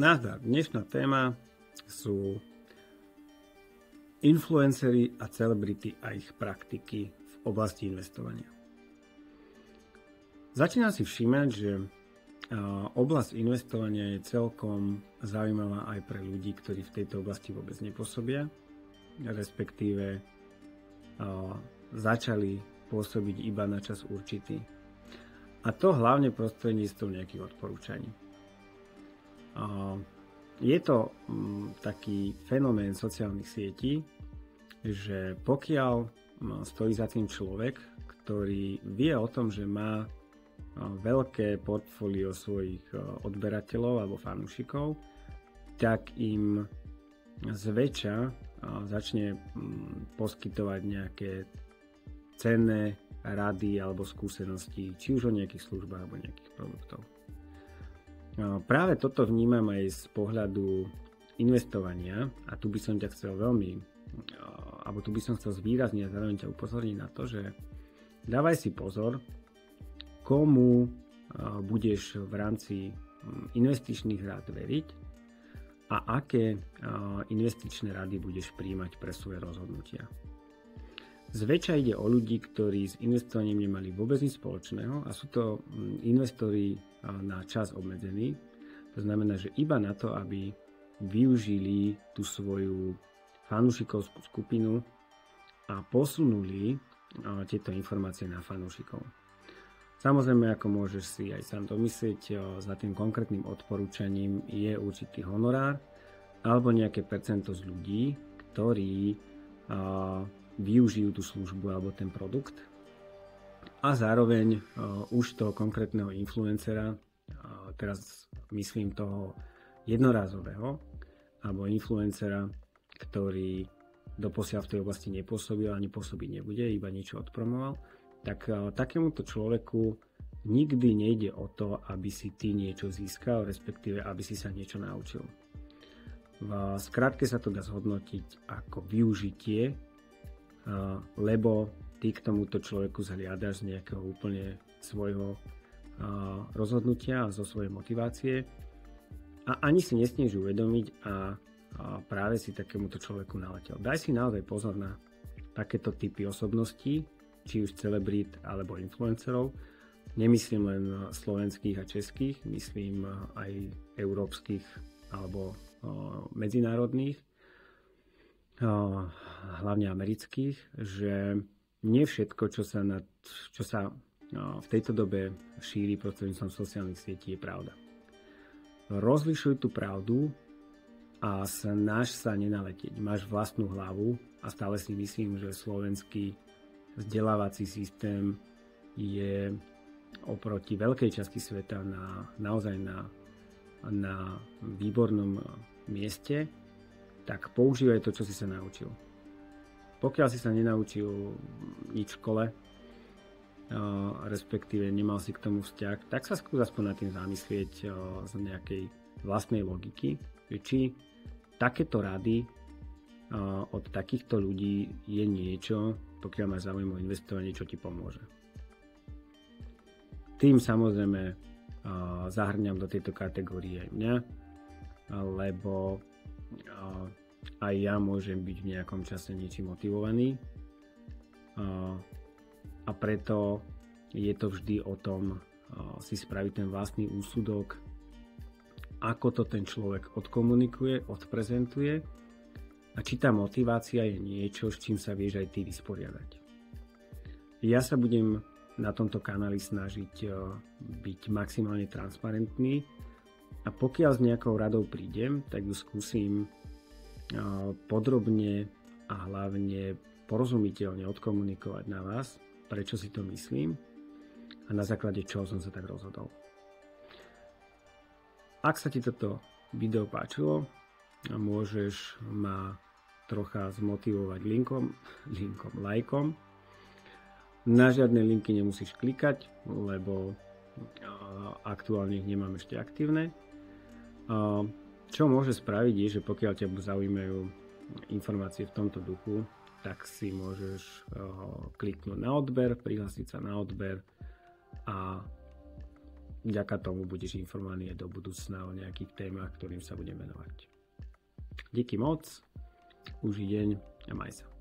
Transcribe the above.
Nazdar. Dnešná téma sú influenceri a celebrity a ich praktiky v oblasti investovania. Začínam si všímať, že oblasť investovania je celkom zaujímavá aj pre ľudí, ktorí v tejto oblasti vôbec nepôsobia, respektíve začali pôsobiť iba na čas určitý. A to hlavne prostredníctvom nejakých odporúčaní. Je to taký fenomén sociálnych sietí, že pokiaľ stojí za tým človek, ktorý vie o tom, že má veľké portfólio svojich odberateľov alebo fanúšikov, tak im zväčša začne poskytovať nejaké cenné rady alebo skúsenosti, či už o nejakých službách alebo nejakých produktov. Práve toto vnímam aj z pohľadu investovania a tu by som ťa chcel tu by som chcel zvýrazniť a zároveň ťa upozorniť na to, že dávaj si pozor, komu budeš v rámci investičných rád veriť a aké investičné rady budeš príjmať pre svoje rozhodnutia. Zväčša ide o ľudí, ktorí s investovaním nemali vôbec nič spoločného a sú to investori na čas obmedzený. To znamená, že iba na to, aby využili tú svoju fanúšikovskú skupinu a posunuli tieto informácie na fanúšikov. Samozrejme, ako môžeš si aj sám domyslieť, za tým konkrétnym odporúčaním je určitý honorár alebo nejaké percento z ľudí, ktorí využijú tú službu alebo ten produkt a zároveň už toho konkrétneho influencera, teraz myslím toho jednorázového alebo influencera, ktorý doposiaľ v tej oblasti nepôsobil ani pôsobiť nebude, iba niečo odpromoval, tak takémuto človeku nikdy nejde o to, aby si ty niečo získal, respektíve aby si sa niečo naučil. V skratke sa to dá zhodnotiť ako využitie, lebo ty k tomuto človeku zhliadaš z nejakého úplne svojho rozhodnutia a zo svojej motivácie a ani si nesmieš uvedomiť a práve si takémuto človeku naletel. Daj si naozaj pozor na takéto typy osobností, či už celebrít alebo influencerov. Nemyslím len slovenských a českých, myslím aj európskych alebo medzinárodných, hlavne amerických, že nie všetko, čo sa v tejto dobe šíri prostredníctvom sociálnych sietí, je pravda. Rozlišuj tú pravdu a snaž sa nenaletieť. Máš vlastnú hlavu a stále si myslím, že slovenský vzdelávací systém je oproti veľkej časti sveta naozaj na výbornom mieste, tak používaj to, čo si sa naučil. Pokiaľ si sa nenaučil nič v škole, respektíve nemal si k tomu vzťah, tak sa skús aspoň nad tým zamyslieť z nejakej vlastnej logiky, či takéto rady od takýchto ľudí je niečo, pokiaľ máš záujem o investovanie, čo ti pomôže. Tým samozrejme zahrňam do tejto kategórie aj mňa, lebo aj ja môžem byť v nejakom čase niečím motivovaný a preto je to vždy o tom si spraviť ten vlastný úsudok, ako to ten človek odkomunikuje, odprezentuje a či tá motivácia je niečo, s čím sa vieš aj ty vysporiadať. Ja sa budem na tomto kanáli snažiť byť maximálne transparentný a pokiaľ s nejakou radou prídem, tak ju skúsim podrobne a hlavne porozumiteľne odkomunikovať na vás, prečo si to myslím a na základe čoho som sa tak rozhodol. Ak sa ti toto video páčilo, môžeš ma trocha zmotivovať lajkom. Na žiadne linky nemusíš klikať, lebo aktuálne ich nemám ešte aktívne. Čo môže spraviť je, že pokiaľ ťa zaujímajú informácie v tomto duchu, tak si môžeš kliknúť na odber, prihlásiť sa na odber a vďaka tomu budeš informovaný aj do budúcna o nejakých témach, ktorým sa budem venovať. Díky moc, užij deň a maj sa.